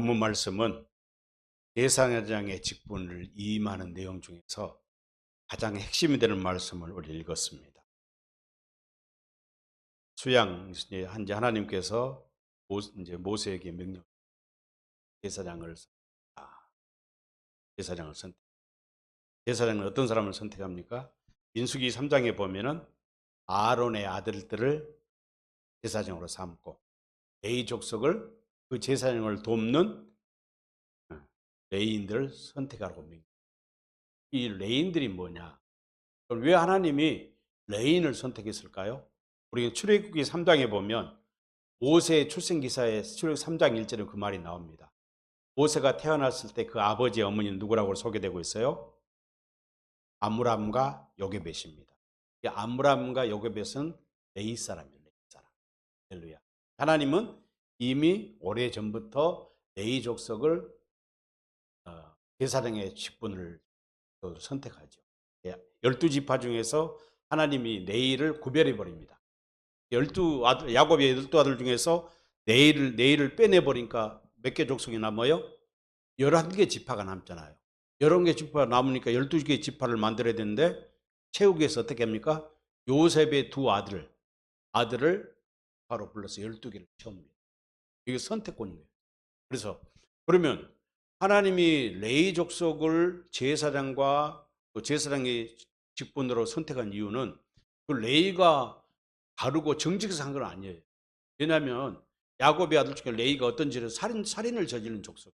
본문 말씀은 제사장의 직분을 이임하는 내용 중에서 가장 핵심이 되는 말씀을 우리 읽었습니다. 수양 이제 하나님께서 모세에게 명령 제사장을 선택. 제사장은 어떤 사람을 선택합니까? 민수기 3장에 보면은 아론의 아들들을 제사장으로 삼고 레위 족속을 그 제사장을 돕는 레위인들을 선택하라고 명령. 이 레위인들이 뭐냐? 왜 하나님이 레위인을 선택했을까요? 우리 출애굽기 3장에 보면 모세의 출생기사에 출애굽기 3장 1절에 그 말이 나옵니다. 모세가 태어났을 때 그 아버지 어머니는 누구라고 소개되고 있어요? 아므람과 요게벳입니다. 이 아므람과 요게벳은 레위 사람이에요. 레위 사람. 할렐루야. 하나님은 이미 오래전부터 레위 족속을 제사장의 직분을 선택하죠. 12지파 중에서 하나님이 레위를 구별해 버립니다. 야곱의 12아들 중에서 레위를 빼내 버리니까 몇 개 족속이 남아요? 11개 지파가 남잖아요. 11개 지파가 남으니까 12개 지파를 만들어야 되는데 채우기 위해서 어떻게 합니까? 요셉의 두 아들을 바로 불러서 12개를 채웁니다. 이게 선택권이에요. 그래서 그러면 하나님이 레위 족속을 제사장과 제사장의 직분으로 선택한 이유는 그 레위가 가르고 정직해서 한 건 아니에요. 왜냐하면 야곱의 아들 중에 레위가 어떤 죄를 살인을 저지른 족속.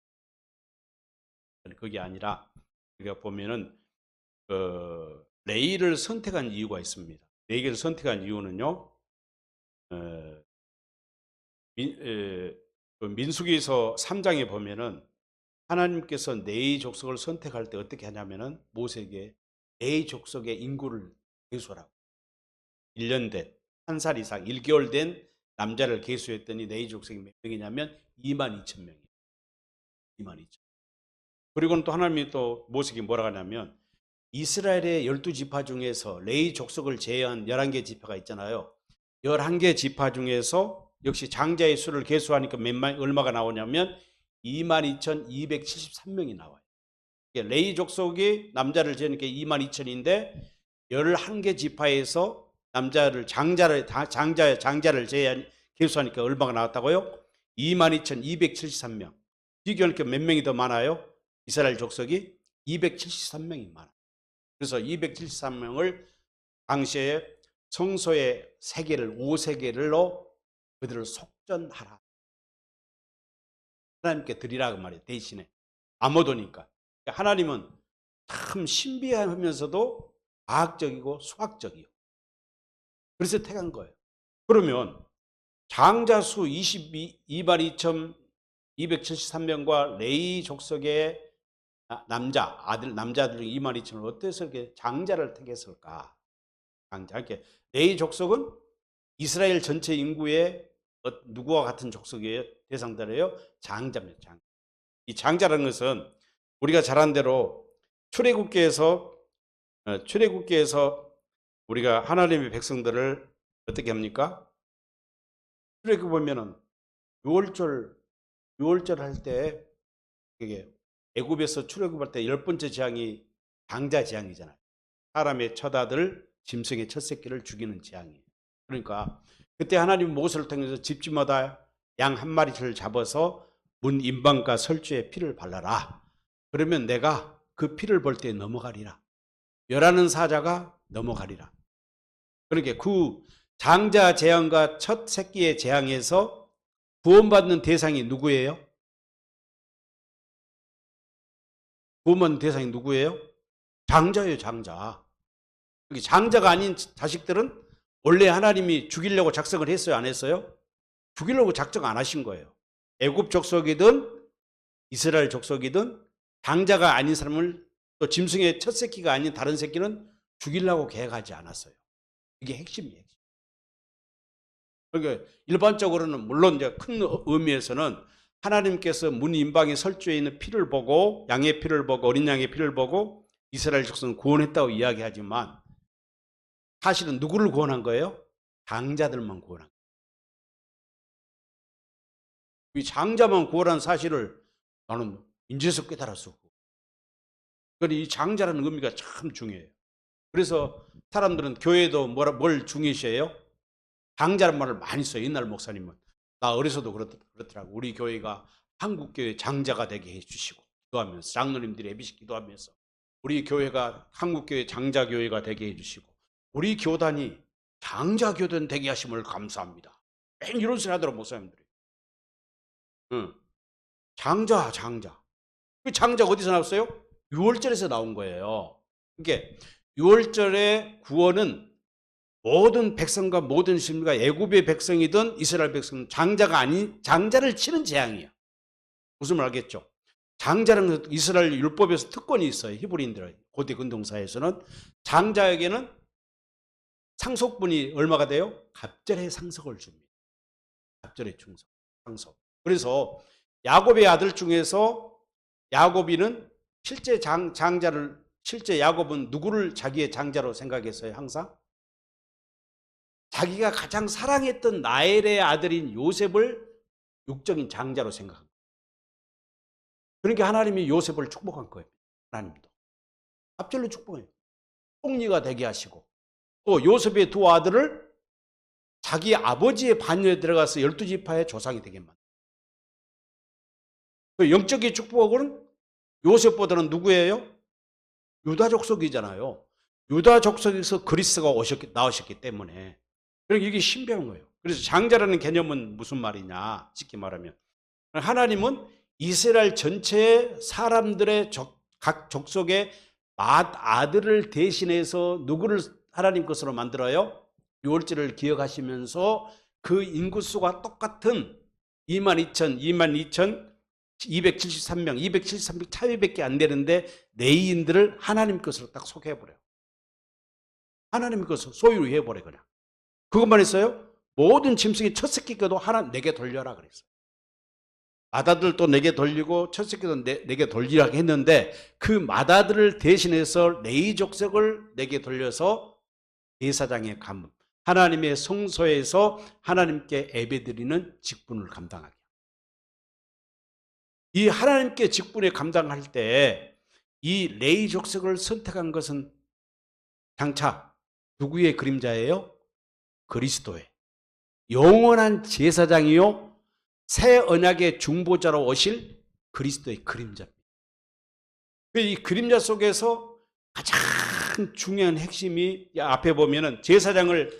그게 아니라 우리가 보면은 레위를 선택한 이유가 있습니다. 레위를 선택한 이유는요. 민수기서 3장에 보면은 하나님께서 레위 족속을 선택할 때 어떻게 하냐면은 모세에게 레위 족속의 인구를 계수하라고. 1년 된, 1살 이상, 1개월 된 남자를 계수했더니 레위 족속이 몇 명이냐면 22,000명이에요. 22,000명. 그리고는 또 하나님이 또 모세에게 뭐라고 하냐면 이스라엘의 12지파 중에서 레위 족속을 제외한 11개 지파가 있잖아요. 11개 지파 중에서 역시 장자의 수를 계수하니까 얼마가 나오냐면 22,273명이 나와요. 레위 족속이 남자를 재니까 22,000인데 11개 지파에서 장자를 계수하니까 얼마가 나왔다고요? 22,273명. 비교하니까 몇 명이 더 많아요? 이스라엘 족속이 273명이 많아요. 그래서 273명을 당시에 성소의 세계를 5세계를로 그들을 속전하라. 하나님께 드리라 그 말이에요. 대신에 아무도니까. 하나님은 참 신비하면서도 과학적이고 수학적이요. 그래서 택한 거예요. 그러면 장자 수 22,273명과 레위 족속의 남자들 22,000을 어때서 이렇게 장자를 택했을까? 이렇게 레위 족속은 이스라엘 전체 인구의 누구와 같은 족속이에요? 대상자래요? 장자입니다. 이 장자라는 것은 우리가 잘 아는 대로 출애굽기에서 우리가 하나님의 백성들을 어떻게 합니까? 출애굽 보면은 6월절 할 때 그게 애굽에서 출애굽할 때 10번째 재앙이 장자 재앙이잖아요. 사람의 첫 아들 짐승의 첫 새끼를 죽이는 재앙이에요. 그러니까 그때 하나님 모세를 통해서 집집마다 양 한 마리를 잡아서 문 임방과 설주에 피를 발라라. 그러면 내가 그 피를 볼 때 넘어가리라. 멸하는 사자가 넘어가리라. 그러니까 그 장자 재앙과 첫 새끼의 재앙에서 구원받는 대상이 누구예요? 구원받는 대상이 누구예요? 장자예요, 장자. 장자가 아닌 자식들은 원래 하나님이 죽이려고 작성을 했어요, 안 했어요? 죽이려고 작정 안 하신 거예요. 애굽 족속이든 이스라엘 족속이든 장자가 아닌 사람을 또 짐승의 첫 새끼가 아닌 다른 새끼는 죽이려고 계획하지 않았어요. 이게 핵심이에요. 그러니까 일반적으로는 물론 이제 큰 의미에서는 하나님께서 문 임방에 설주에 있는 피를 보고 양의 피를 보고 어린 양의 피를 보고 이스라엘 족속은 구원했다고 이야기하지만 사실은 누구를 구원한 거예요? 장자들만 구원한 거예요. 이 장자만 구원한 사실을 나는 인제서 깨달았어. 그러니 이 장자라는 의미가 참 중요해요. 그래서 사람들은 교회도 뭘 중요시해요? 장자란 말을 많이 써요. 옛날 목사님은. 나 어려서도 그렇더라고. 우리 교회가 한국교회 장자가 되게 해주시고 기도하면서 장로님들이 예비식 기도하면서 우리 교회가 한국교회 장자교회가 되게 해주시고 우리 교단이 장자교단 되게 하심을 감사합니다. 맨 이런 소리 하더라고 목사님들이. 응. 장자. 그 장자 어디서 나왔어요? 6월절에서 나온 거예요. 그러니까 6월절의 구원은 모든 백성과 모든 시민과 애굽의 백성이든 이스라엘 백성은 장자가 아닌 장자를 치는 재앙이에요. 무슨 말 알겠죠? 장자는 이스라엘 율법에서 특권이 있어요. 히브리인들 고대 근동사에서는 장자에게는 상속분이 얼마가 돼요? 갑절의 상속을 줍니다. 갑절의 상속. 그래서 야곱의 아들 중에서 야곱이는 실제 실제 야곱은 누구를 자기의 장자로 생각했어요? 항상 자기가 가장 사랑했던 라헬의 아들인 요셉을 육적인 장자로 생각합니다. 그러니까 하나님이 요셉을 축복한 거예요. 하나님도 갑절로 축복해요. 총리가 되게 하시고 또 요셉의 두 아들을 자기 아버지의 반열에 들어가서 12지파의 조상이 되게 만들어요. 그 영적인 축복은 요셉보다는 누구예요? 유다 족속이잖아요. 유다 족속에서 그리스도가 나오셨기 때문에 그러니까 이게 신비한 거예요. 그래서 장자라는 개념은 무슨 말이냐 쉽게 말하면 하나님은 이스라엘 전체의 사람들의 각 족속의 아들을 대신해서 누구를 하나님 것으로 만들어요? 유월절을 기억하시면서 그 인구수가 똑같은 22,273명, 273명 차이밖에 안 되는데 레위인들을 하나님 것으로 딱 소개해버려요. 하나님 것으로 소유로 해버려 그냥. 그것만 했어요? 모든 짐승의 첫 새끼도 하나 내게 돌려라 그랬어요. 마다들도 내게 돌리고 첫 새끼도 내게 돌리라 했는데 그 마다들을 대신해서 레위 족속을 내게 돌려서 제사장의 가문, 하나님의 성소에서 하나님께 예배드리는 직분을 감당하게. 이 하나님께 직분에 감당할 때 이 레위 족속을 선택한 것은 장차 누구의 그림자예요? 그리스도의 영원한 제사장이요 새 언약의 중보자로 오실 그리스도의 그림자입니다. 이 그림자 속에서 가장 중요한 핵심이 앞에 보면은 제사장을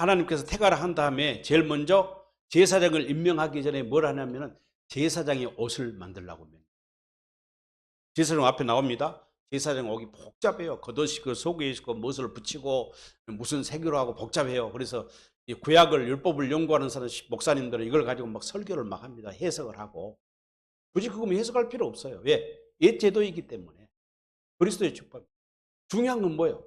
하나님께서 택하라 한 다음에 제일 먼저 제사장을 임명하기 전에 뭘 하냐면은 제사장의 옷을 만들라고 합니다. 제사장 앞에 나옵니다. 제사장 옷이 복잡해요. 겉옷이 그 속에 있고 무엇을 붙이고 무슨 색으로 하고 복잡해요. 그래서 이 구약을 율법을 연구하는 사람 목사님들은 이걸 가지고 막 설교를 막 합니다. 해석을 하고 굳이 그거면 해석할 필요 없어요. 왜? 옛 제도이기 때문에. 그리스도의 축복. 중요한 건 뭐예요?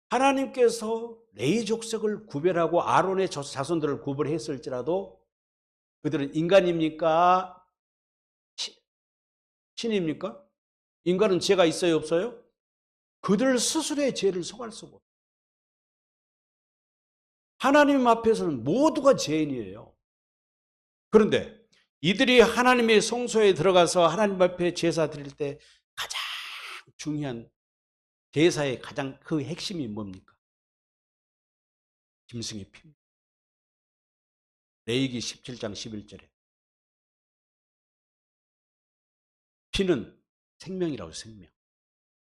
하나님께서 레위 족속을 구별하고 아론의 자손들을 구별했을지라도 그들은 인간입니까? 신입니까? 인간은 죄가 있어요, 없어요? 그들 스스로의 죄를 속할 수가 없어요. 하나님 앞에서는 모두가 죄인이에요. 그런데 이들이 하나님의 성소에 들어가서 하나님 앞에 제사 드릴 때 가장 중요한 제사의 가장 그 핵심이 뭡니까? 짐승의 피입니다. 레위기 17장 11절에 피는 생명이라고 생명.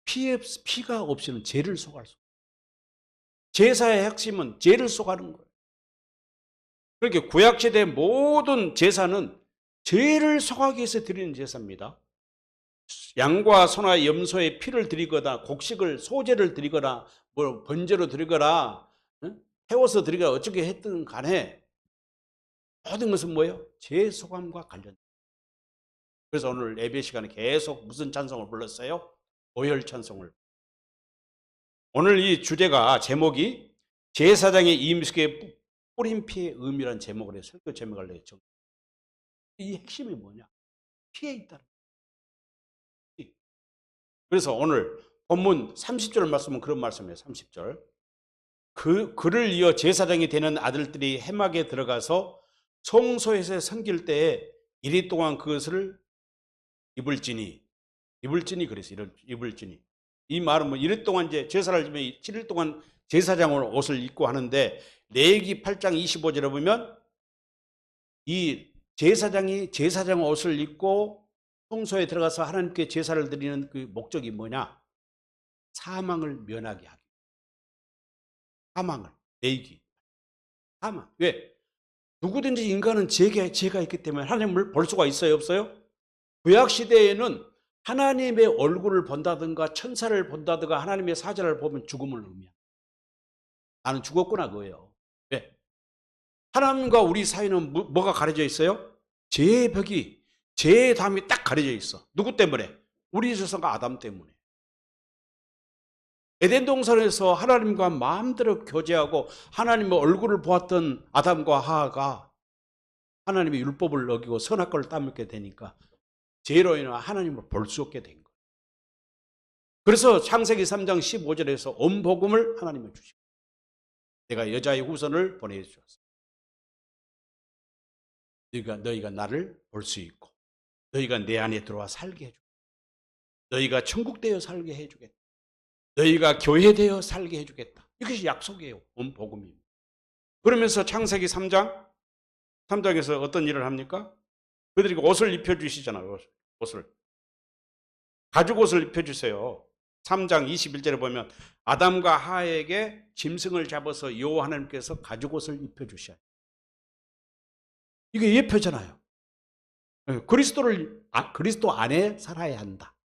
피가 없이는 죄를 속할 수 없어요. 제사의 핵심은 죄를 속하는 거예요. 그렇게 구약시대의 모든 제사는 죄를 속하기 위해서 드리는 제사입니다. 양과 소나 염소의 피를 드리거나 곡식을 소제를 드리거나 뭐 번제로 드리거나 태워서 드리거나 어떻게 했든 간에 모든 것은 뭐예요? 죄 속함과 관련. 그래서 오늘 예배 시간에 계속 무슨 찬송을 불렀어요? 오열 찬송을. 오늘 이 주제가 제목이 제사장의 이임식에 뿌린 피의 의미라는 제목을 해서 설교 제목을 냈죠. 이 핵심이 뭐냐? 피에 있다는 거예요. 그래서 오늘 본문 30절 말씀은 그런 말씀이에요. 30절. 그를 이어 제사장이 되는 아들들이 회막에 들어가서 성소에서 섬길 때에 이리 동안 그것을 입을지니 그래서 이런 입을지니 이 말은 뭐 이리 동안 이제 제사를 지면 7일 동안 제사장으로 옷을 입고 하는데 레위기 8장 25절에 보면 이 제사장이 제사장 옷을 입고 성소에 들어가서 하나님께 제사를 드리는 그 목적이 뭐냐? 사망을 면하게 하기. 사망을. 레위기. 사망. 왜? 누구든지 인간은 죄가 있기 때문에 하나님을 볼 수가 있어요, 없어요? 구약 시대에는 하나님의 얼굴을 본다든가 천사를 본다든가 하나님의 사자를 보면 죽음을 의미합니다. 나는 죽었구나 그거예요. 왜? 하나님과 우리 사이는 뭐가 가려져 있어요? 죄의 벽이, 죄의 담이 딱 가려져 있어. 누구 때문에? 우리 조상과 아담 때문에. 에덴 동산에서 하나님과 마음대로 교제하고 하나님의 얼굴을 보았던 아담과 하하가 하나님의 율법을 어기고 선악과를 따먹게 되니까 죄로 인해 하나님을 볼 수 없게 된 거예요. 그래서 창세기 3장 15절에서 온 복음을 하나님이 주시고 내가 여자의 후손을 보내주었어. 너희가 나를 볼 수 있고 너희가 내 안에 들어와 살게 해주겠다. 너희가 천국 되어 살게 해주겠다. 너희가 교회 되어 살게 해주겠다. 이것이 약속이에요. 온 복음입니다. 그러면서 창세기 3장에서 어떤 일을 합니까? 그들이 옷을 입혀주시잖아요. 옷을. 가죽 옷을 입혀주세요. 3장 21절에 보면 아담과 하에게 짐승을 잡아서 여호와 하나님께서 가죽 옷을 입혀주셔요. 이게 예표잖아요. 그리스도 안에 살아야 한다.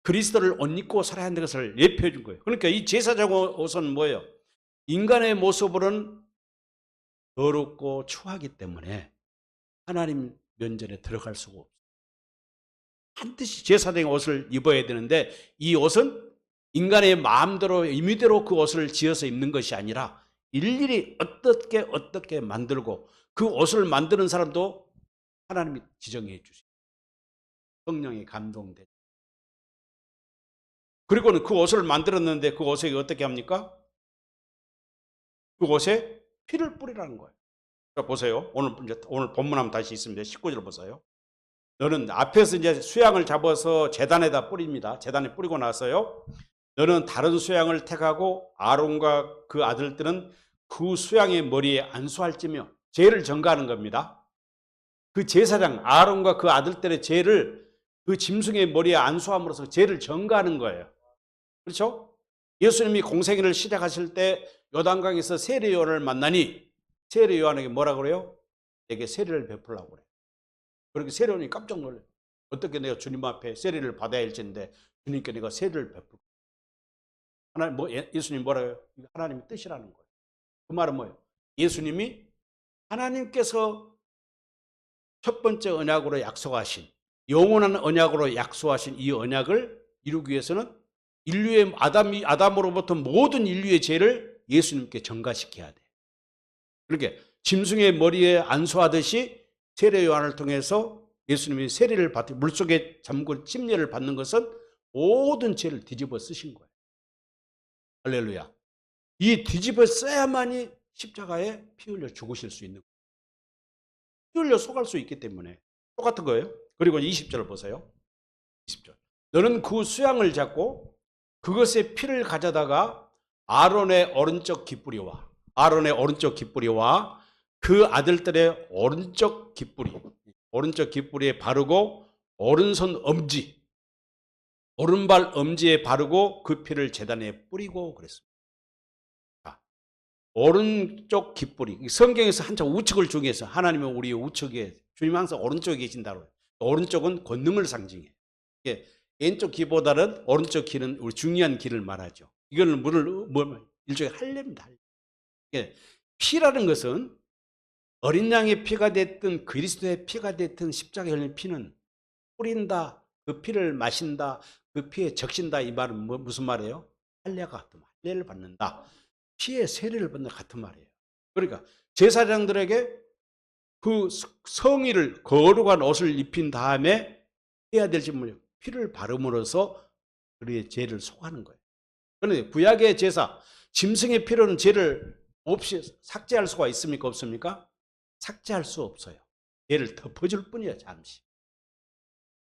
그리스도를 옷 입고 살아야 한다는 것을 예표해 준 거예요. 그러니까 이 제사장 옷은 뭐예요? 인간의 모습으로는 더럽고 추하기 때문에 하나님 면전에 들어갈 수가 없어요. 반드시 제사장 옷을 입어야 되는데 이 옷은 인간의 마음대로 임의대로 그 옷을 지어서 입는 것이 아니라 일일이 어떻게 만들고 그 옷을 만드는 사람도 하나님이 지정해 주시고 성령이 감동돼. 그리고는 그 옷을 만들었는데 그 옷에 어떻게 합니까? 그 옷에 피를 뿌리라는 거예요. 자, 보세요. 오늘 본문 한번 다시 있습니다. 19절 보세요. 너는 앞에서 이제 수양을 잡아서 제단에다 뿌립니다. 제단에 뿌리고 나서요. 너는 다른 수양을 택하고 아론과 그 아들들은 그 수양의 머리에 안수할지며 죄를 전가하는 겁니다. 그 제사장 아론과 그 아들들의 죄를 그 짐승의 머리에 안수함으로써 죄를 전가하는 거예요. 그렇죠? 예수님이 공생애를 시작하실 때 요단강에서 세례 요한을 만나니 세례 요한에게 뭐라고 그래요? 내게 세례를 베풀라고 그래요. 그렇게 세례 요한이 깜짝 놀라요. 어떻게 내가 주님 앞에 세례를 받아야 할지인데 주님께 내가 세례를 베풀고 예수님 뭐라고 해요? 하나님의 뜻이라는 거예요. 그 말은 뭐예요? 예수님이 하나님께서 첫 번째 언약으로 약속하신 영원한 언약으로 약속하신 이 언약을 이루기 위해서는 인류의 아담으로부터 모든 인류의 죄를 예수님께 전가시켜야 돼. 그렇게 짐승의 머리에 안수하듯이 세례 요한을 통해서 예수님이 세례를 받고 물속에 잠근 침례를 받는 것은 모든 죄를 뒤집어 쓰신 거예요. 할렐루야. 이 뒤집어 써야만이 십자가에 피 흘려 죽으실 수 있는 거예요. 피 흘려 속할 수 있기 때문에 똑같은 거예요. 그리고 20절을 보세요. 20절. 너는 그 수양을 잡고 그것의 피를 가져다가 아론의 오른쪽 깃뿌리와 그 아들들의 오른쪽 깃뿌리에 바르고 오른손 엄지, 오른발 엄지에 바르고 그 피를 제단에 뿌리고 그랬습니다. 자, 오른쪽 깃뿌리. 성경에서 한참 우측을 중요해서 하나님은 우리의 우측에 주님 항상 오른쪽에 계신다고. 오른쪽은 권능을 상징해요. 왼쪽 귀보다는 오른쪽 귀는 우리 중요한 귀를 말하죠. 이거는 일종의 할례입니다. 피라는 것은 어린 양의 피가 됐든 그리스도의 피가 됐든 십자가에 흘린 피는 뿌린다, 그 피를 마신다, 그 피에 적신다. 이 말은 무슨 말이에요? 할례가 같은 말, 할례를 받는다. 피에 세례를 받는 같은 말이에요. 그러니까 제사장들에게 그 성의를 거룩한 옷을 입힌 다음에 해야 될 질문이에요. 피를 바름으로써 그의 죄를 속하는 거예요. 그런데 구약의 제사, 짐승의 피로는 죄를 없이 삭제할 수가 있습니까? 없습니까? 삭제할 수 없어요. 죄를 덮어줄 뿐이야. 잠시.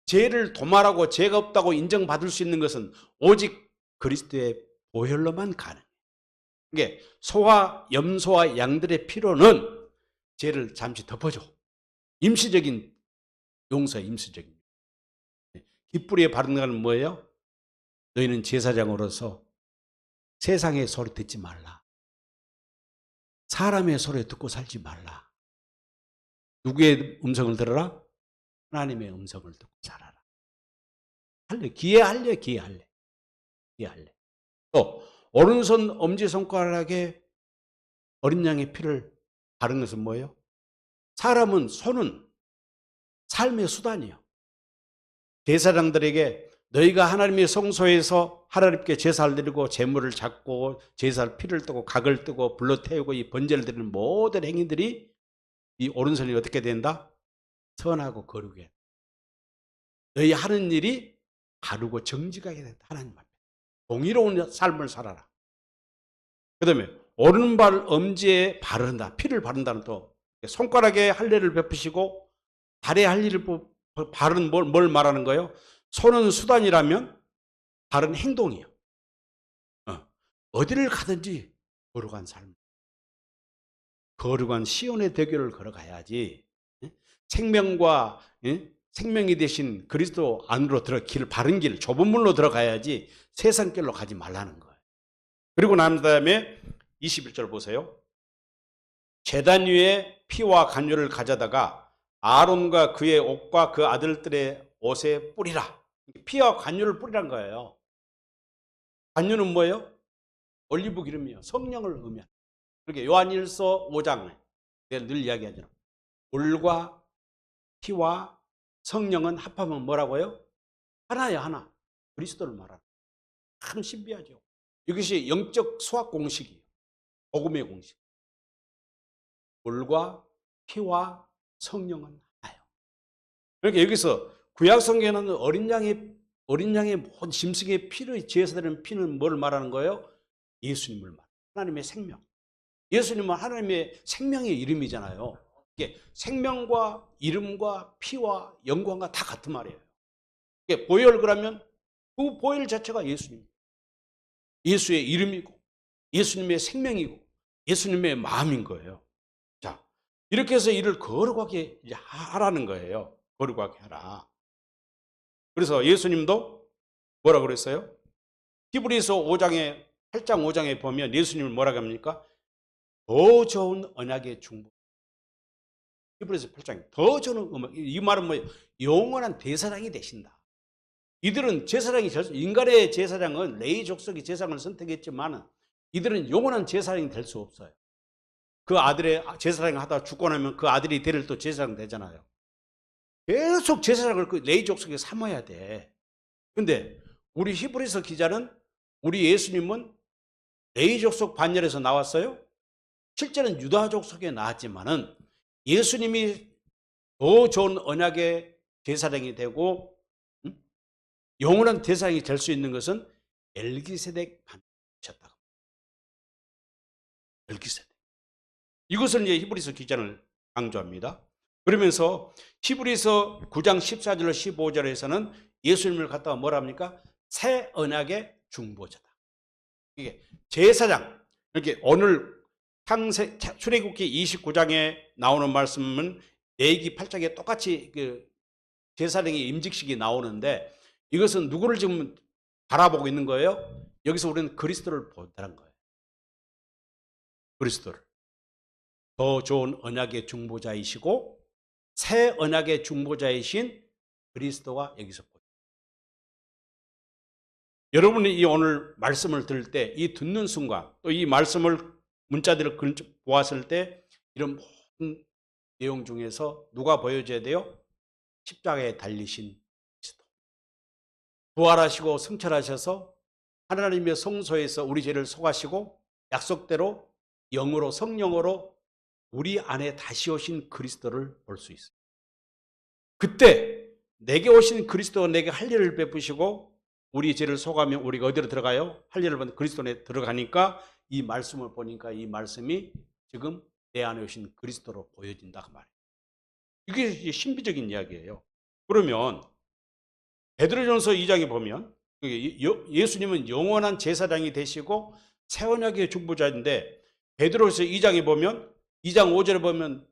죄를 도말하고 죄가 없다고 인정받을 수 있는 것은 오직 그리스도의 보혈로만 가능해요. 이게 소와 염소와 양들의 피로는 죄를 잠시 덮어줘. 임시적인 용서, 임시적인. 깃뿌리에 바른 것은 뭐예요? 너희는 제사장으로서 세상의 소리 듣지 말라. 사람의 소리 듣고 살지 말라. 누구의 음성을 들어라? 하나님의 음성을 듣고 살아라. 할래, 기회할래, 기회할래. 기회할래. 또 오른손 엄지손가락에 어린 양의 피를 바른 것은 뭐예요? 사람은 손은 삶의 수단이요. 제사장들에게 너희가 하나님의 성소에서 하나님께 제사를 드리고 제물을 잡고 제사를 피를 뜨고 각을 뜨고 불로 태우고 이 번제를 드리는 모든 행위들이 이 오른손이 어떻게 된다? 선하고 거룩해. 너희 하는 일이 바르고 정직하게 된다. 하나님 앞에 공의로운 삶을 살아라. 그 다음에 오른발 엄지에 바른다. 피를 바른다는 또 손가락에 할례를 베푸시고 발에 할례를 발은 뭘 말하는 거예요? 손은 수단이라면 발은 행동이요. 어디를 가든지 거룩한 삶, 거룩한 시온의 대교를 걸어가야지. 생명과 생명이 되신 그리스도 안으로 길, 바른 길, 좁은 문으로 들어가야지 세상 길로 가지 말라는 거예요. 그리고 난 다음에 21절 보세요. 제단 위에 피와 간유를 가져다가 아론과 그의 옷과 그 아들들의 옷에 뿌리라. 피와 간유를 뿌리란 거예요. 간유는 뭐예요? 올리브 기름이요. 성령을 의미하는. 그렇게 요한일서 5장에 내가 늘 이야기하잖아요. 물과 피와 성령은 합하면 뭐라고요? 하나야, 하나. 그리스도를 말하는. 참 신비하죠. 이것이 영적 수학 공식이에요. 복음의 공식. 물과 피와 성령은 하나요. 그러니까 여기서 구약 성경에는 어린 양의 모든 짐승의 피를 제사드리는 피는 뭘 말하는 거예요? 예수님을 말해요. 하나님의 생명. 예수님은 하나님의 생명의 이름이잖아요. 이게 생명과 이름과 피와 영광과 다 같은 말이에요. 이게 보혈 그러면 그 보혈 자체가 예수님. 예수의 이름이고 예수님의 생명이고 예수님의 마음인 거예요. 자, 이렇게 해서 이를 거룩하게 하라는 거예요. 거룩하게 하라. 그래서 예수님도 뭐라 그랬어요? 히브리서 5장에 8장 5장에 보면 예수님을 뭐라고 합니까? 더 좋은 언약의 중보. 히브리서 8장에 더 좋은 언약. 이 말은 뭐예요? 영원한 대사장이 되신다. 이들은 제사장이 인간의 제사장은 레위 족속이 제사장을 선택했지만 이들은 영원한 제사장이 될 수 없어요. 그 아들의 제사장을 하다가 죽고 나면 그 아들이 대를 또 제사장 되잖아요. 계속 제사장을 그 레위 족속에 삼아야 돼. 근데 우리 히브리서 기자는 우리 예수님은 레위 족속 반열에서 나왔어요. 실제는 유다 족속에 나왔지만은 예수님이 더 좋은 언약의 제사장이 되고 영원한 대상이 될 수 있는 것은 멜기세덱 반열이셨다. 멜기세덱. 이것을 이제 히브리서 기자는 강조합니다. 그러면서 히브리서 9장 14절로 15절에서는 예수님을 갖다가 뭐라 합니까? 새 언약의 중보자다. 이게 제사장. 이렇게 오늘 출애굽기 29장에 나오는 말씀은 레위기 8장에 똑같이 그 제사장의 임직식이 나오는데 이것은 누구를 지금 바라보고 있는 거예요? 여기서 우리는 그리스도를 본다는 거예요. 그리스도를. 더 좋은 언약의 중보자이시고 새 언약의 중보자이신 그리스도가 여기서 보여요. 여러분이 이 오늘 말씀을 들을 때 이 듣는 순간 또 이 말씀을 문자들을 보았을 때 이런 모든 내용 중에서 누가 보여줘야 돼요? 십자가에 달리신 그리스도. 부활하시고 성천하셔서 하나님의 성소에서 우리 죄를 속하시고 약속대로 영으로 성령으로 우리 안에 다시 오신 그리스도를 볼 수 있어요. 그때 내게 오신 그리스도가 내게 할례를 베푸시고 우리 죄를 속하면 우리가 어디로 들어가요? 할례를 받는 그리스도에 들어가니까 이 말씀을 보니까 이 말씀이 지금 내 안에 오신 그리스도로 보여진다 그 말이에요. 이게 신비적인 이야기예요. 그러면 베드로전서 2장에 보면 예수님은 영원한 제사장이 되시고 새 언약의 중보자인데, 베드로전서 2장에 보면 2장 5절에 보면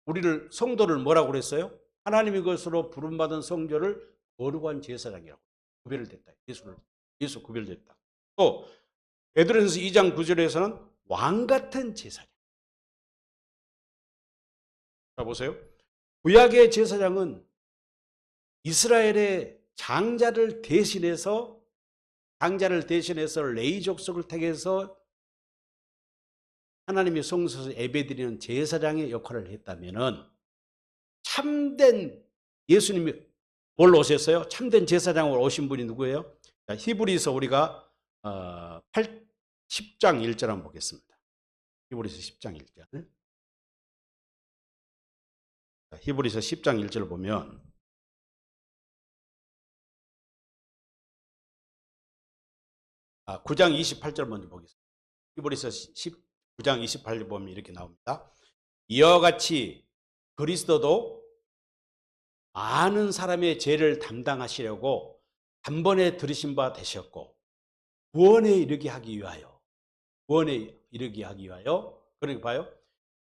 우리를 성도를 뭐라고 그랬어요? 하나님의 것으로 부름받은 성도를 거룩한 제사장이라고 구별을 됐다. 예수 구별됐다. 또 베드로전서 2장 9절에서는 왕 같은 제사장. 자 보세요. 구약의 제사장은 이스라엘의 장자를 대신해서 레위 족속을 택해서 하나님의 성소에서 예배드리는 제사장의 역할을 했다면은, 참된 예수님이 뭘로 오셨어요? 참된 제사장으로 오신 분이 누구예요? 자, 히브리서 우리가 10장 1절 한번 보겠습니다. 히브리서 10장 1절. 히브리서 10장 1절 보면 9장 28절 먼저 보겠습니다. 히브리서 9장 28절 보면 이렇게 나옵니다. 이와 같이 그리스도도 많은 사람의 죄를 담당하시려고 단번에 들으신 바 되셨고 구원에 이르게 하기 위하여 그러니까 봐요.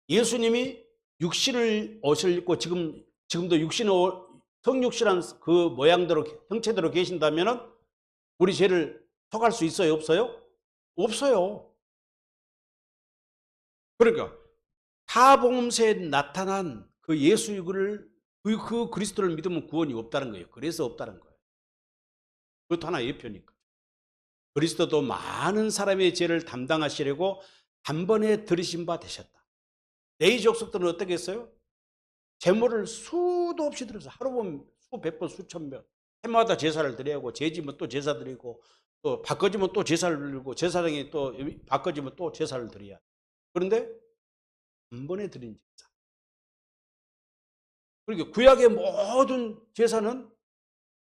예수님이 육신을 옷을 입고 지금도 성육신한 그 모양대로 형체대로 계신다면은 우리 죄를 속할 수 있어요, 없어요? 없어요. 그러니까 사복음서에 나타난 그 예수를 그 그리스도를 믿으면 구원이 없다는 거예요. 그래서 없다는 거예요. 그것도 하나의 예표니까. 그리스도도 많은 사람의 죄를 담당하시려고 단번에 들으신 바 되셨다. 레위 족속들은 어떻게 했어요? 제물을 수도 없이 들어서 하루 보면 수백 번, 수천 번 해마다 제사를 드려야 하고, 죄지면 또 제사 드리고, 또 바꿔지면 또 제사를 드리고, 제사장이 또 바꿔지면 또 제사를 드려야. 그런데 한 번에 드린 제사. 그러니까 구약의 모든 제사는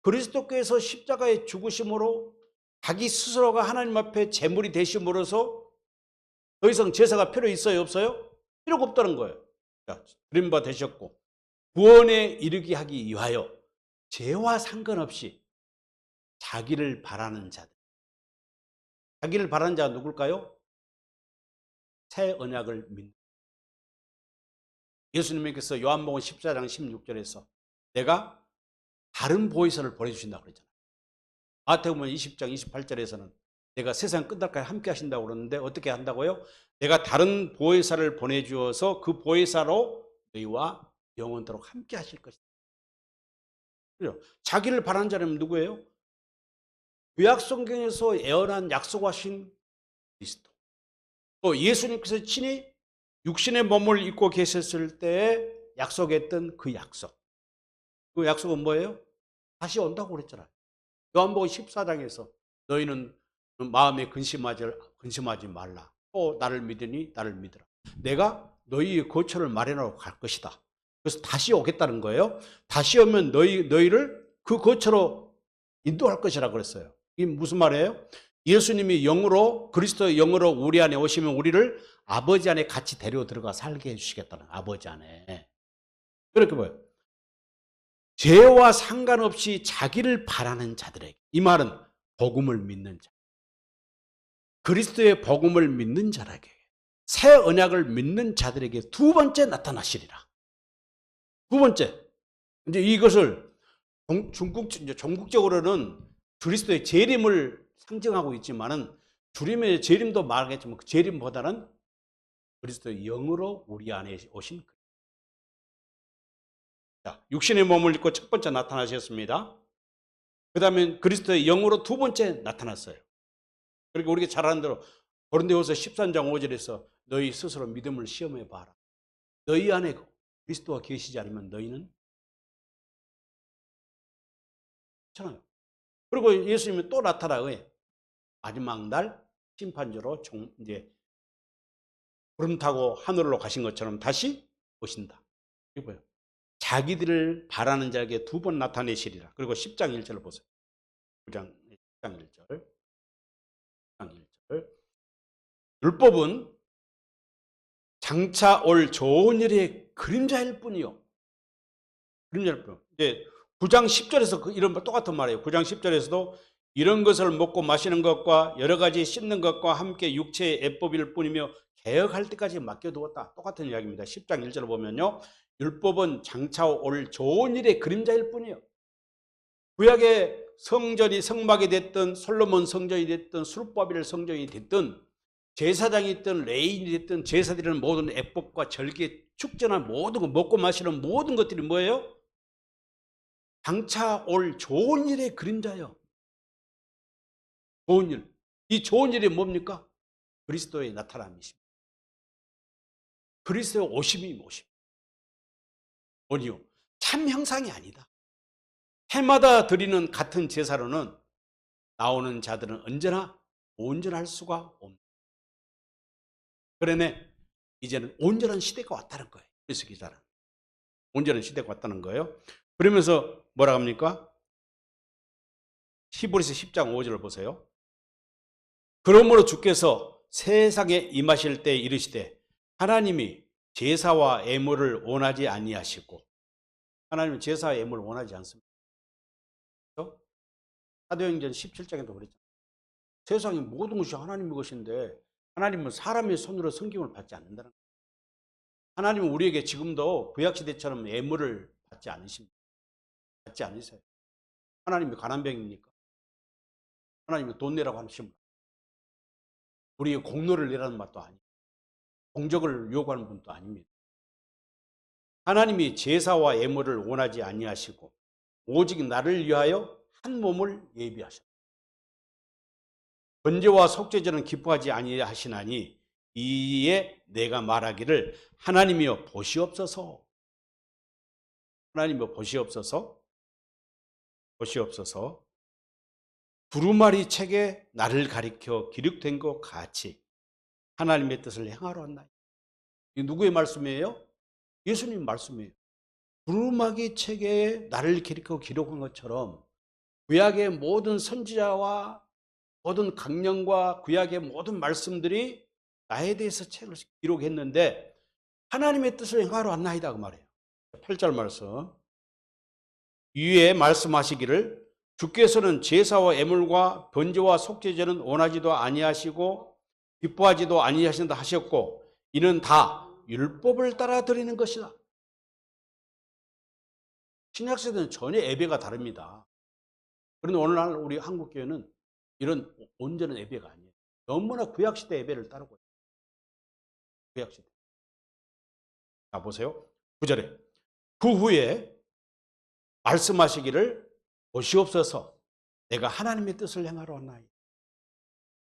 그리스도께서 십자가의 죽으심으로 자기 스스로가 하나님 앞에 제물이 되심으로써 더 이상 제사가 필요 있어요, 없어요? 필요가 없다는 거예요. 드린 바 되셨고 구원에 이르게 하기 위하여 죄와 상관없이 자기를 바라는 자들. 자기를 바라는 자가 누굴까요? 새 언약을 믿는. 예수님께서 요한복음 14장 16절에서 내가 다른 보혜사를 보내주신다고 그랬잖아요. 마태복음 20장 28절에서는 내가 세상 끝날까지 함께 하신다고 그러는데 어떻게 한다고요? 내가 다른 보혜사를 보내주어서 그 보혜사로 너희와 영원토록 함께 하실 것이다. 그래요. 자기를 바라는 자는 누구예요? 구약 성경에서 예언한 약속하신 그리스도. 또 예수님께서 친히 육신의 몸을 입고 계셨을 때 약속했던 그 약속. 그 약속은 뭐예요? 다시 온다고 그랬잖아요. 요한복음 14장에서 너희는 마음에 근심하지 말라. 또 나를 믿으니 나를 믿으라. 내가 너희의 거처를 마련하고 갈 것이다. 그래서 다시 오겠다는 거예요. 다시 오면 너희를 그 거처로 인도할 것이라고 그랬어요. 이게 무슨 말이에요? 예수님이 영으로, 그리스도의 영으로 우리 안에 오시면 우리를 아버지 안에 같이 데려 들어가 살게 해주시겠다는, 아버지 안에. 그렇게 보여요. 죄와 상관없이 자기를 바라는 자들에게, 이 말은 복음을 믿는 자, 그리스도의 복음을 믿는 자에게, 새 언약을 믿는 자들에게 두 번째 나타나시리라. 두 번째, 이제 이것을 전국적으로는 그리스도의 재림을 상징하고 있지만은 주님의 재림도 말하겠지만 그 재림보다는 그리스도의 영으로 우리 안에 오신. 자, 육신의 몸을 입고 첫 번째 나타나셨습니다. 그 다음에 그리스도의 영으로 두 번째 나타났어요. 그러니까 우리가 잘 아는 대로 고린도후서 13장 5절에서 너희 스스로 믿음을 시험해 봐라. 너희 안에 그리스도가 계시지 않으면 너희는 괜찮아요. 그리고 예수님이 또 나타나요. 마지막 날 심판주로 이제 구름 타고 하늘로 가신 것처럼 다시 오신다. 이거요. 자기들을 바라는 자에게 두 번 나타내시리라. 그리고 10장 1절을 보세요. 9장 10장 1절. 10장 1절. 율법은 장차 올 좋은 일의 그림자일 뿐이요 그림자를 뿌려. 이제 9장 10절에서 이런 똑같은 말이에요. 9장 10절에서도 이런 것을 먹고 마시는 것과 여러 가지 씻는 것과 함께 육체의 애법일 뿐이며 개혁할 때까지 맡겨두었다. 똑같은 이야기입니다. 10장 1절을 보면요. 율법은 장차 올 좋은 일의 그림자일 뿐이에요. 구약의 성전이 성막이 됐든 솔로몬 성전이 됐든 수르바벨 성전이 됐든 제사장이 있든 레인이 됐든 제사드리는 모든 애법과 절기, 축제나 모든 거 먹고 마시는 모든 것들이 뭐예요? 장차 올 좋은 일의 그림자요. 좋은 일. 이 좋은 일이 뭡니까? 그리스도의 나타남이십니다. 그리스도의 오심이 오니요. 참 형상이 아니다. 해마다 드리는 같은 제사로는 나오는 자들은 언제나 온전할 수가 없다. 그러네 이제는 온전한 시대가 왔다는 거예요. 그래서 기자는 온전한 시대가 왔다는 거예요. 그러면서 뭐라 합니까? 히브리서 10장 5절을 보세요. 그러므로 주께서 세상에 임하실 때 이르시되 하나님이 제사와 예물을 원하지 아니하시고, 하나님은 제사와 예물을 원하지 않습니다. 그렇죠? 사도행전 17장에도 그랬죠. 세상의 모든 것이 하나님의 것인데 하나님은 사람의 손으로 섬김을 받지 않는다는 거예요. 하나님은 우리에게 지금도 구약시대처럼 예물을 받지 않으십니다. 받지 않으세요. 하나님이 가난병입니까? 하나님이 돈 내라고 하십니다. 우리의 공로를 내라는 말도 아니고 공적을 요구하는 분도 아닙니다. 하나님이 제사와 예물을 원하지 아니하시고 오직 나를 위하여 한 몸을 예비하셨다. 번제와 속죄제는 기뻐하지 아니하시나니 이에 내가 말하기를 하나님이여 보시옵소서. 하나님이여 보시옵소서. 보시옵소서. 두루마리 책에 나를 가리켜 기록된 것 같이 하나님의 뜻을 행하러 왔나이다. 이 누구의 말씀이에요? 예수님 말씀이에요. 두루마리 책에 나를 가리켜 기록한 것처럼 구약의 모든 선지자와 모든 강령과 구약의 모든 말씀들이 나에 대해서 책을 기록했는데 하나님의 뜻을 행하러 왔나이다 그 말이에요. 8절 말씀. 위에 말씀하시기를 주께서는 제사와 예물과 번제와 속죄제는 원하지도 아니하시고 기뻐하지도 아니하신다 하셨고 이는 다 율법을 따라 드리는 것이다. 신약시대는 전혀 예배가 다릅니다. 그런데 오늘날 우리 한국교회는 이런 온전한 예배가 아니에요. 너무나 구약시대 예배를 따르고 있어요. 구약시대. 자, 보세요. 9절에. 그 후에 말씀하시기를 보시옵소서 내가 하나님의 뜻을 행하러 왔나이다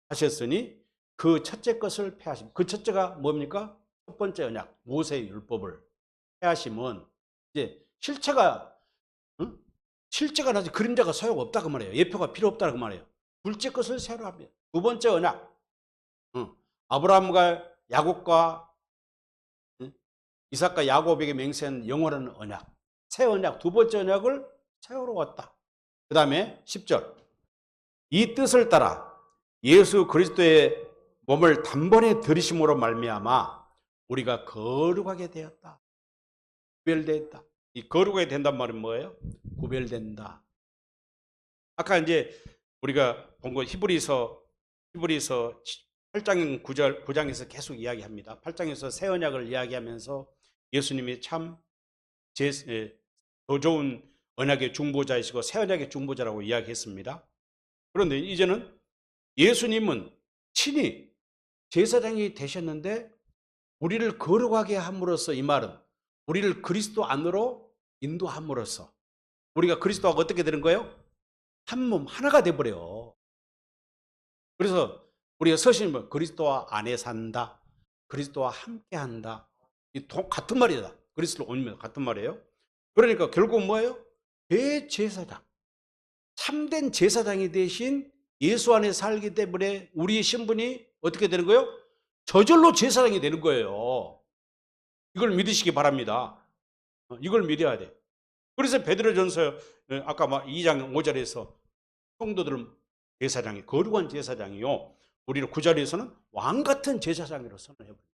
하셨으니 그 첫째 것을 폐하심. 그 첫째가 뭡니까? 첫 번째 언약, 모세의 율법을 폐하심은 이제 실체가, 응? 실제가 나지 그림자가 소용없다 그 말이에요. 예표가 필요 없다 그 말이에요. 둘째 것을 새로 합니다. 두 번째 언약, 아브라함과 야곱과 이삭과 야곱에게 맹세한 영원한 언약, 새 언약, 두 번째 언약을 세우러 왔다. 그 다음에 10절 이 뜻을 따라 예수 그리스도의 몸을 단번에 들이심으로 말미암아 우리가 거룩하게 되었다. 구별되었다. 이 거룩하게 된단 말은 뭐예요? 구별된다. 아까 이제 우리가 본 거 히브리서 8장 9장에서 계속 이야기합니다. 8장에서 새 언약을 이야기하면서 예수님이 참 더 좋은 언약의 중보자이시고 새 언약의 중보자라고 이야기했습니다. 그런데 이제는 예수님은 친히 제사장이 되셨는데 우리를 거룩하게 함으로써, 이 말은 우리를 그리스도 안으로 인도함으로써 우리가 그리스도하고 어떻게 되는 거예요? 한 몸 하나가 돼버려요. 그래서 우리가 서신은 그리스도와 안에 산다, 그리스도와 함께한다, 이 같은 말이다. 그리스도로 오면 같은 말이에요. 그러니까 결국 뭐예요? 대제사장, 참된 제사장이 대신 예수 안에 살기 때문에 우리의 신분이 어떻게 되는 거예요? 저절로 제사장이 되는 거예요. 이걸 믿으시기 바랍니다. 이걸 믿어야 돼. 그래서 베드로전서 아까 2장 5절에서 성도들은 제사장이 거룩한 제사장이요, 우리를 9절에서는 왕같은 제사장으로 선언해버립니다.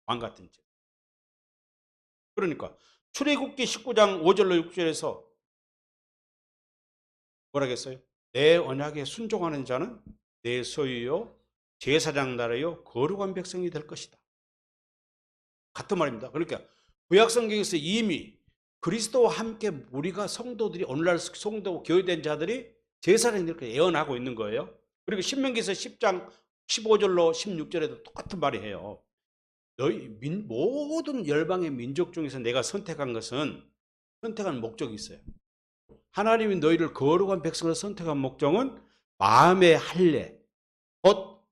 왕같은 제사장. 그러니까 출애굽기 19장 5절로 6절에서 뭐라겠어요? 내 언약에 순종하는 자는 내 소유요 제사장 나라요 거룩한 백성이 될 것이다. 같은 말입니다. 그러니까 구약 성경에서 이미 그리스도와 함께 우리가 성도들이 오늘날 성도 교회된 자들이 제사장이 이렇게 예언하고 있는 거예요. 그리고 신명기서 10장 15절로 16절에도 똑같은 말이 해요. 너희 모든 열방의 민족 중에서 내가 선택한 것은 선택한 목적이 있어요. 하나님이 너희를 거룩한 백성으로 선택한 목적은 마음의 할례, 곧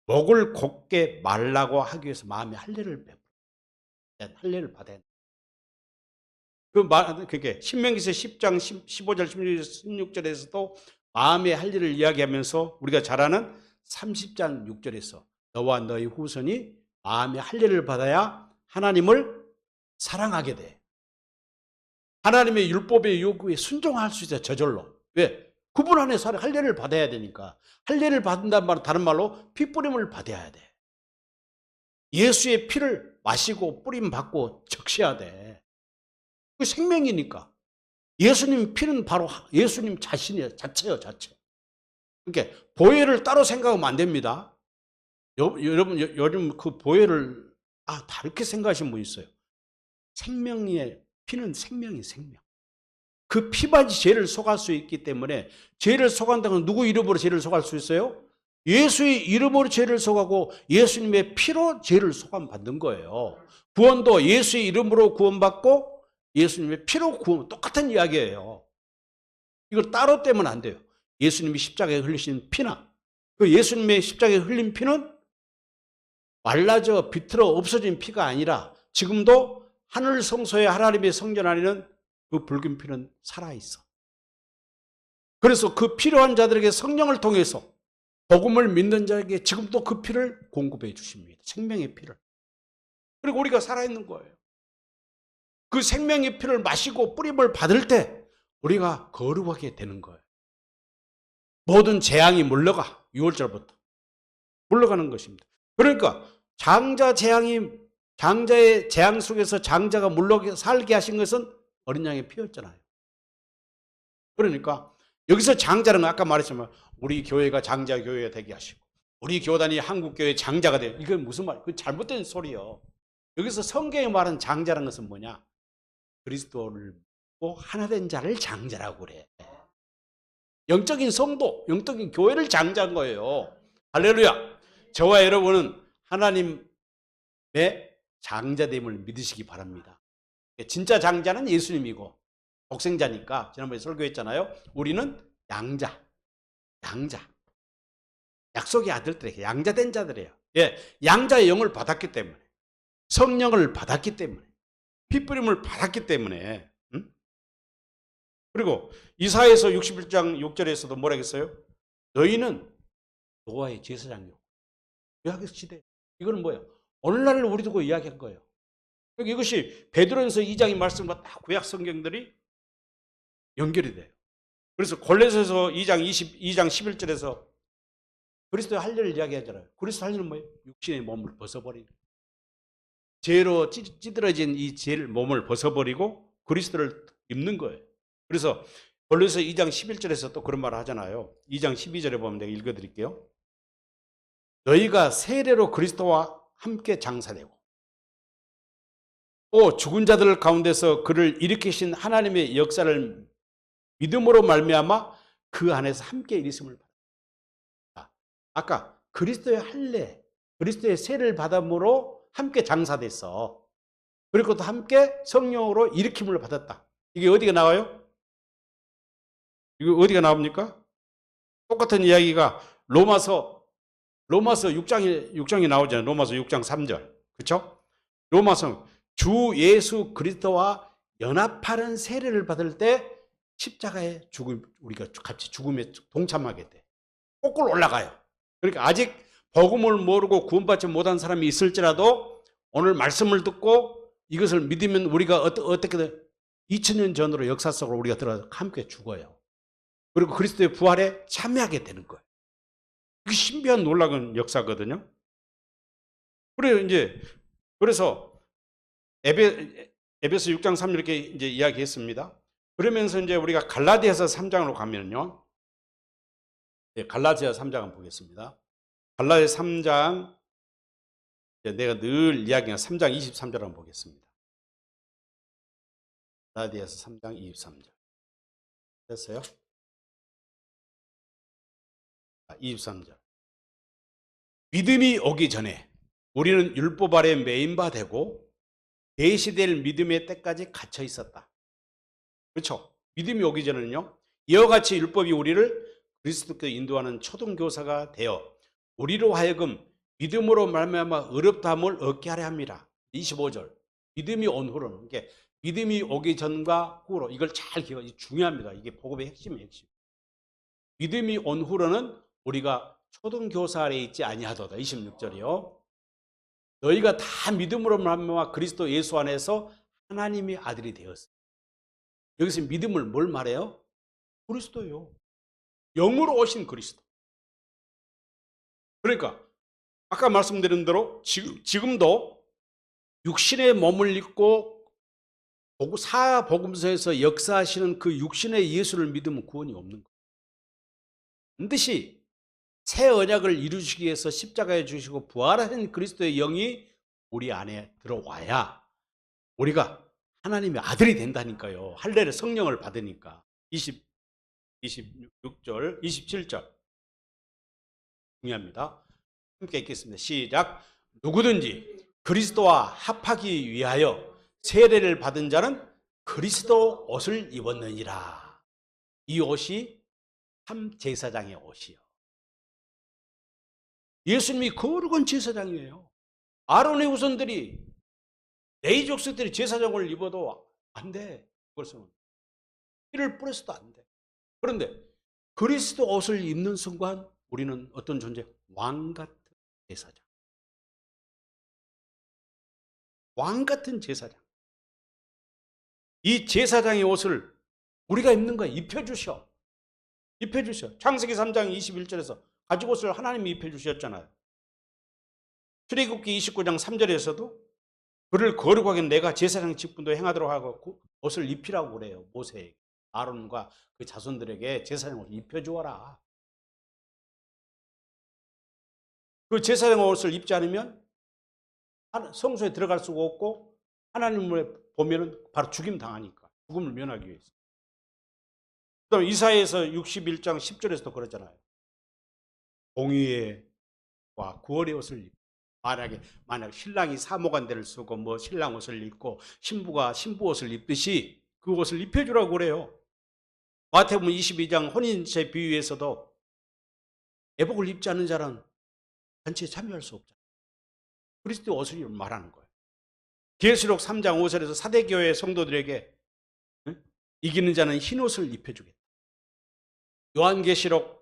목을 곧게 말라고 하기 위해서 마음의 할례를 받아야 돼. 그게 신명기서 10장 15절 16절에서도 마음의 할례를 이야기하면서 우리가 잘 아는 30장 6절에서 너와 너희 후손이 마음의 할례를 받아야 하나님을 사랑하게 돼. 하나님의 율법의 요구에 순종할 수 있어요. 저절로. 왜? 그분 안에서 할례를 받아야 되니까. 할례를 받는다는 말은 다른 말로 피 뿌림을 받아야 돼. 예수의 피를 마시고 뿌림 받고 적셔야 돼. 그 생명이니까. 예수님 피는 바로 예수님 자체예요, 자체. 그러니까 보혈을 따로 생각하면 안 됩니다. 여러분 요즘 그 보혈을 다르게 생각하시는 분 있어요. 생명의 피는 생명이 생명. 그 피만이 죄를 속할 수 있기 때문에 죄를 속한다면 누구 이름으로 죄를 속할 수 있어요? 예수의 이름으로 죄를 속하고 예수님의 피로 죄를 속함 받는 거예요. 구원도 예수의 이름으로 구원받고 예수님의 피로 구원, 똑같은 이야기예요. 이걸 따로 떼면 안 돼요. 예수님이 십자가에 흘리신 피나 그 예수님의 십자가에 흘린 피는 말라져 비틀어 없어진 피가 아니라 지금도 하늘 성소의 하나님의 성전 안에는 그 붉은 피는 살아있어. 그래서 그 필요한 자들에게 성령을 통해서 복음을 믿는 자에게 지금도 그 피를 공급해 주십니다. 생명의 피를. 그리고 우리가 살아있는 거예요. 그 생명의 피를 마시고 뿌림을 받을 때 우리가 거룩하게 되는 거예요. 모든 재앙이 물러가. 6월절부터 물러가는 것입니다. 그러니까 장자의 재앙 속에서 장자가 물러게 살게 하신 것은 어린 양의 피였잖아요. 그러니까 여기서 장자는 아까 말했지만 우리 교회가 장자 교회가 되게 하시고 우리 교단이 한국 교회 장자가 돼요. 이건 무슨 말? 그 잘못된 소리예요. 여기서 성경에 말하는 장자라는 것은 뭐냐? 그리스도를 믿고 하나된 자를 장자라고 그래. 영적인 성도, 영적인 교회를 장자한 거예요. 할렐루야. 저와 여러분은 하나님의 장자됨을 믿으시기 바랍니다. 진짜 장자는 예수님이고 독생자니까 지난번에 설교했잖아요. 우리는 양자. 약속의 아들들에게 양자된 자들이에요. 예, 양자의 영을 받았기 때문에 성령을 받았기 때문에 핏뿌림을 받았기 때문에 그리고 이사야서 61장 6절에서도 뭐라 했어요? 너희는 노아의 제사장이요. 구약 시대. 이거는 뭐예요? 오늘날을 우리 두고 이야기한 거예요. 이것이 베드로전서 2장의 말씀과 다 구약 성경들이 연결이 돼요. 그래서 골로새서 2장 11절에서 그리스도의 할례를 이야기하잖아요. 그리스도 할례는 뭐예요? 육신의 몸을 벗어버리는 죄로 찌들어진 이 죄를 몸을 벗어버리고 그리스도를 입는 거예요. 그래서 골로새 2장 11절에서 또 그런 말을 하잖아요. 2장 12절에 보면 내가 읽어드릴게요. 너희가 세례로 그리스도와 함께 장사되고 또 죽은 자들 가운데서 그를 일으키신 하나님의 역사를 믿음으로 말미암아 그 안에서 함께 일으킴을 받았다. 아까 그리스도의 할례, 그리스도의 세례를 받음으로 함께 장사됐어. 그리고 또 함께 성령으로 일으킴을 받았다. 이게 어디가 나와요? 이거 어디가 나옵니까? 똑같은 이야기가 로마서 6장이 나오잖아요. 로마서 6장 3절. 그렇죠? 로마서 주 예수 그리스도와 연합하는 세례를 받을 때 십자가에 우리가 같이 죽음에 동참하게 돼. 거꾸로 올라가요. 그러니까 아직 복음을 모르고 구원받지 못한 사람이 있을지라도 오늘 말씀을 듣고 이것을 믿으면 우리가 어떻게 2000년 전으로 역사 속으로 우리가 들어가서 함께 죽어요. 그리고 그리스도의 부활에 참여하게 되는 거예요. 이게 신비한 놀라운 역사거든요. 그래서 에베소 6장 3절 이렇게 이제 이야기했습니다. 그러면서 이제 우리가 갈라디아서 3장으로 가면요. 네, 갈라디아서 3장을 보겠습니다. 갈라디아서 3장, 내가 늘 이야기하는 3장 23절 한번 보겠습니다. 갈라디아서 3장 23절. 됐어요? 23절. 믿음이 오기 전에 우리는 율법 아래 매인 바 되고 계시될 믿음의 때까지 갇혀 있었다. 그렇죠? 믿음이 오기 전에는요. 이와 같이 율법이 우리를 그리스도께 인도하는 초등교사가 되어 우리로 하여금 믿음으로 말미암아 의롭다함을 얻게 하려 합니다. 25절. 믿음이 온 후로는 이게 믿음이 오기 전과 후로 이걸 잘 기억해. 중요합니다. 이게 복음의 핵심이에요. 핵심. 믿음이 온 후로는 우리가 초등교사 아래 있지 아니하도다. 26절이요. 너희가 다 믿음으로 말미암아 그리스도 예수 안에서 하나님의 아들이 되었어. 여기서 믿음을 뭘 말해요? 그리스도요. 영으로 오신 그리스도. 그러니까 아까 말씀드린 대로 지금도 육신의 몸을 입고 사복음서에서 역사하시는 그 육신의 예수를 믿으면 구원이 없는 거예요. 반드시 새 언약을 이루시기 위해서 십자가에 주시고 부활하신 그리스도의 영이 우리 안에 들어와야 우리가 하나님의 아들이 된다니까요. 할례를 성령을 받으니까. 26절, 27절 중요합니다. 함께 읽겠습니다. 시작. 누구든지 그리스도와 합하기 위하여 세례를 받은 자는 그리스도 옷을 입었느니라. 이 옷이 참 제사장의 옷이요. 예수님이 거룩한 제사장이에요. 아론의 후손들이 레위 족속들이 제사장을 입어도 안 돼. 그것은 피를 뿌려서도 안 돼. 그런데 그리스도 옷을 입는 순간 우리는 어떤 존재? 왕 같은 제사장. 왕 같은 제사장. 이 제사장의 옷을 우리가 입는 거야. 입혀주셔. 입혀주셔. 창세기 3장 21절에서 가죽옷을 하나님이 입혀주셨잖아요. 출애굽기 29장 3절에서도 그를 거룩하게 내가 제사장 직분도 행하도록 하고 옷을 입히라고 그래요. 모세에게. 아론과 그 자손들에게 제사장 옷을 입혀주어라. 그 제사장 옷을 입지 않으면 성소에 들어갈 수가 없고 하나님을 보면은 바로 죽임 당하니까. 죽음을 면하기 위해서. 그다음 이사야에서 61장 10절에서도 그러잖아요. 공의와 구원의 옷을 입고 만약 신랑이 사모간대를 쓰고 뭐 신랑 옷을 입고 신부가 신부 옷을 입듯이 그 옷을 입혀주라고 그래요. 마태복음 22장 혼인제 비유에서도 애복을 입지 않는 자는 잔치에 참여할 수 없잖아요. 그리스도 옷을 말하는 거예요. 계시록 3장 5절에서 사대교회 성도들에게 이기는 자는 흰 옷을 입혀주겠다. 요한계시록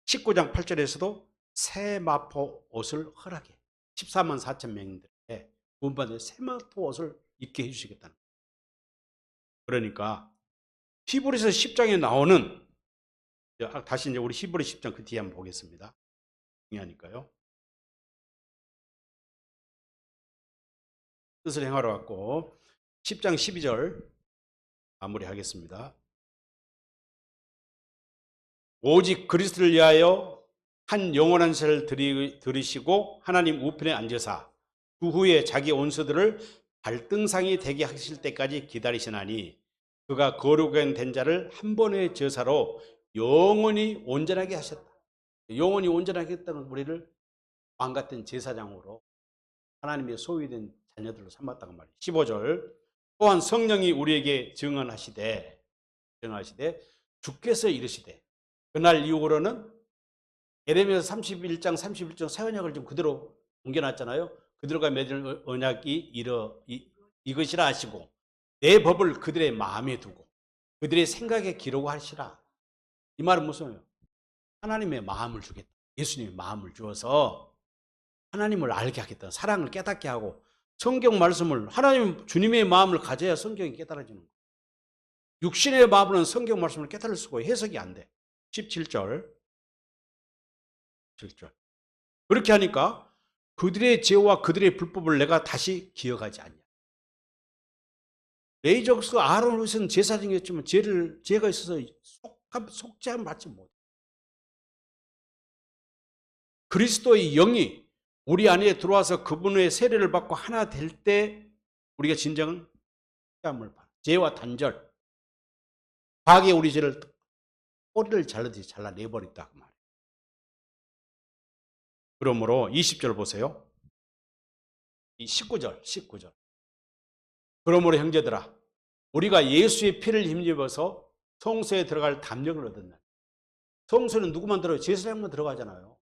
19장 8절에서도 새 마포 옷을 허락해 14만 4천 명인들에게 구원받은 새 마포 옷을 입게 해주시겠다는 거예요. 그러니까 히브리서 10장에 나오는 다시 이제 우리 히브리 10장 그 뒤에 한번 보겠습니다. 중요하니까요. 뜻을 행하러 왔고 10장 12절 마무리하겠습니다. 오직 그리스도를 위하여 한 영원한 세를 들이시고 하나님 우편에 앉으사 그 후에 자기 원수들을 발등상이 되게 하실 때까지 기다리시나니 그가 거룩한 된 자를 한 번의 제사로 영원히 온전하게 하셨다. 영원히 온전하게 했다는 우리를 왕 같은 제사장으로 하나님의 소유된 자녀들로 삼았다고 말이에요. 15절 또한 성령이 우리에게 증언하시되 주께서 이르시되 그날 이후로는 예레미야서 31장 31절 새 언약을 좀 그대로 옮겨놨잖아요. 그들과 맺은 언약이 이것이라 하시고 내 법을 그들의 마음에 두고 그들의 생각에 기록하시라. 이 말은 무슨 말이에요? 하나님의 마음을 주겠다. 예수님의 마음을 주어서 하나님을 알게 하겠다. 사랑을 깨닫게 하고 성경 말씀을 하나님 주님의 마음을 가져야 성경이 깨달아지는 거예요. 육신의 마음으로는 성경 말씀을 깨달을 수가 해석이 안 돼. 17절. 그렇게 하니까 그들의 죄와 그들의 불법을 내가 다시 기억하지 않냐. 레위족수 아론을 위해서는 제사장이었지만 죄가 있어서 속죄함 받지 못해. 그리스도의 영이 우리 안에 들어와서 그분의 세례를 받고 하나 될 때 우리가 진정한 속죄함을 받아. 죄와 단절, 과거에 우리 죄를 꼬리를 잘라듯이 잘라내버렸다 그 말이에요. 그러므로 20절 보세요. 이 19절. 그러므로 형제들아, 우리가 예수의 피를 힘입어서 성소에 들어갈 담력을 얻었나. 성소는 누구만 들어가요? 제사장만 들어가잖아요.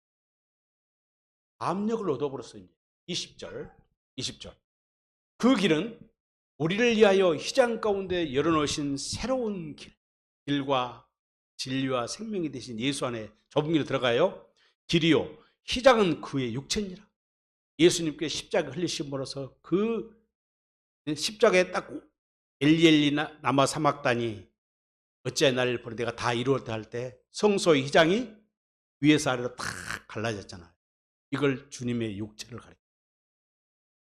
담력을 얻어버렸어요. 20절. 그 길은 우리를 위하여 휘장 가운데 열어놓으신 새로운 길과 진리와 생명이 되신 예수 안에 좁은 길로 들어가요. 길이요, 휘장은 그의 육체니라. 예수님께 십자가 흘리심으로써 그 십자가에 딱 엘리엘리 나마 사막다니 어찌하여 나를 버려 내가 다 이루었다 할 때 성소의 휘장이 위에서 아래로 다 갈라졌잖아요. 이걸 주님의 육체를 가리켜.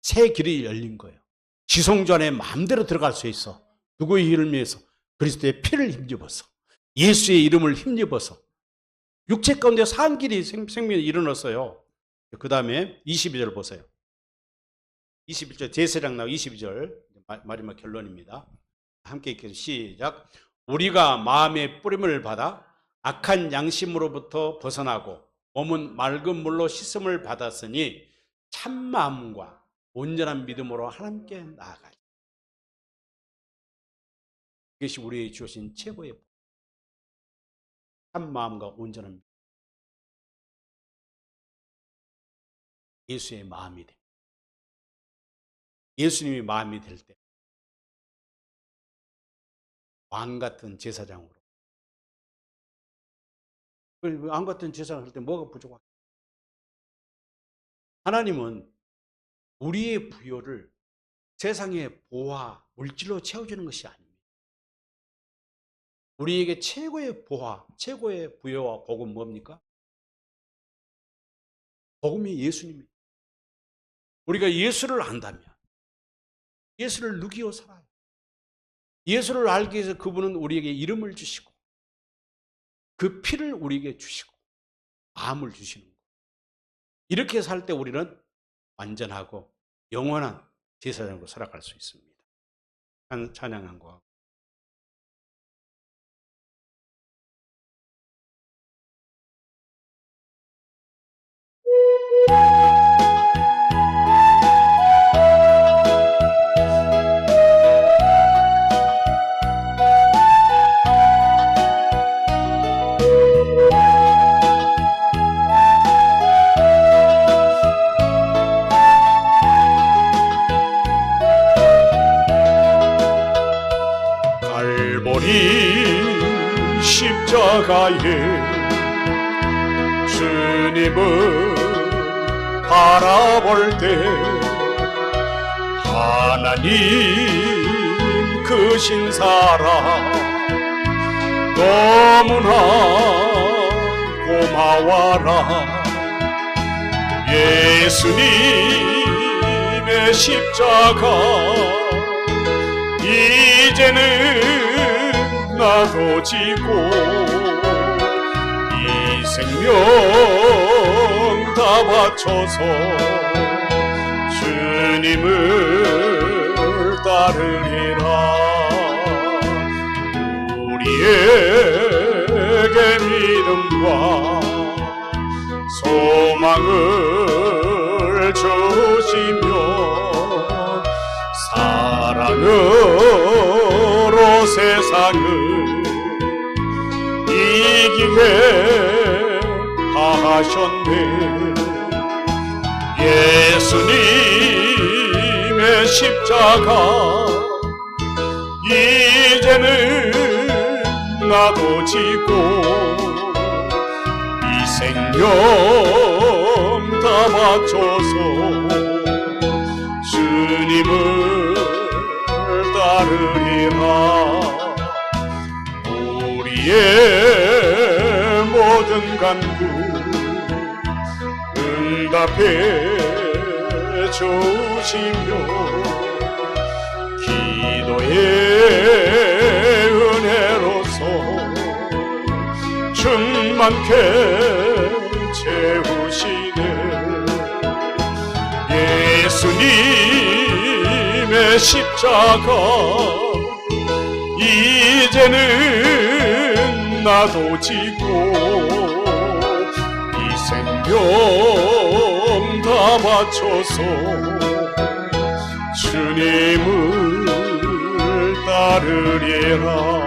새 길이 열린 거예요. 지성주 안에 마음대로 들어갈 수 있어. 누구의 이름을 위해서? 그리스도의 피를 힘입어서, 예수의 이름을 힘입어서 육체 가운데 산 길이 생명이 일어났어요. 그 다음에 22절 보세요. 21절 제사장 나오고 22절 마지막 결론입니다. 함께 읽겠습니다. 시작. 우리가 마음의 뿌림을 받아 악한 양심으로부터 벗어나고 몸은 맑은 물로 씻음을 받았으니 참 마음과 온전한 믿음으로 하나님께 나아가자. 이것이 우리에게 주신 최고의 참 마음과 온전한 믿음. 예수의 마음이 돼. 예수님이 마음이 될 때 왕 같은 제사장으로. 왕 같은 제사장을 할 때 뭐가 부족할까? 하나님은 우리의 부요를 세상의 보화, 물질로 채워주는 것이 아닙니다. 우리에게 최고의 보화, 최고의 부요와 복은 뭡니까? 복음이 예수님입니다. 우리가 예수를 안다면 예수를 누기어 살아요. 예수를 알기 위해서 그분은 우리에게 이름을 주시고 그 피를 우리에게 주시고 마음을 주시는 거예요. 이렇게 살 때 우리는 완전하고 영원한 제사장으로 살아갈 수 있습니다. 찬양한 거. 십자가에 주님을 바라볼 때 하나님 크신 사랑 너무나 고마워라. 예수님의 십자가 이제는 나도 지고 이 생명 다 바쳐서 주님을 따르리라. 우리에게 믿음과 소망을 주시며 사랑으로 세상을 이기게 하셨네. 예수님의 십자가 이제는 나도 지고 이 생명 다 바쳐서 주님을 따르리라. 우리의 모든 간구 응답해 주시며 기도의 은혜로서 충만케 채우시네. 예수님의 십자가 이제는 나도 지고 이 생명 다 바쳐서 주님을 따르리라.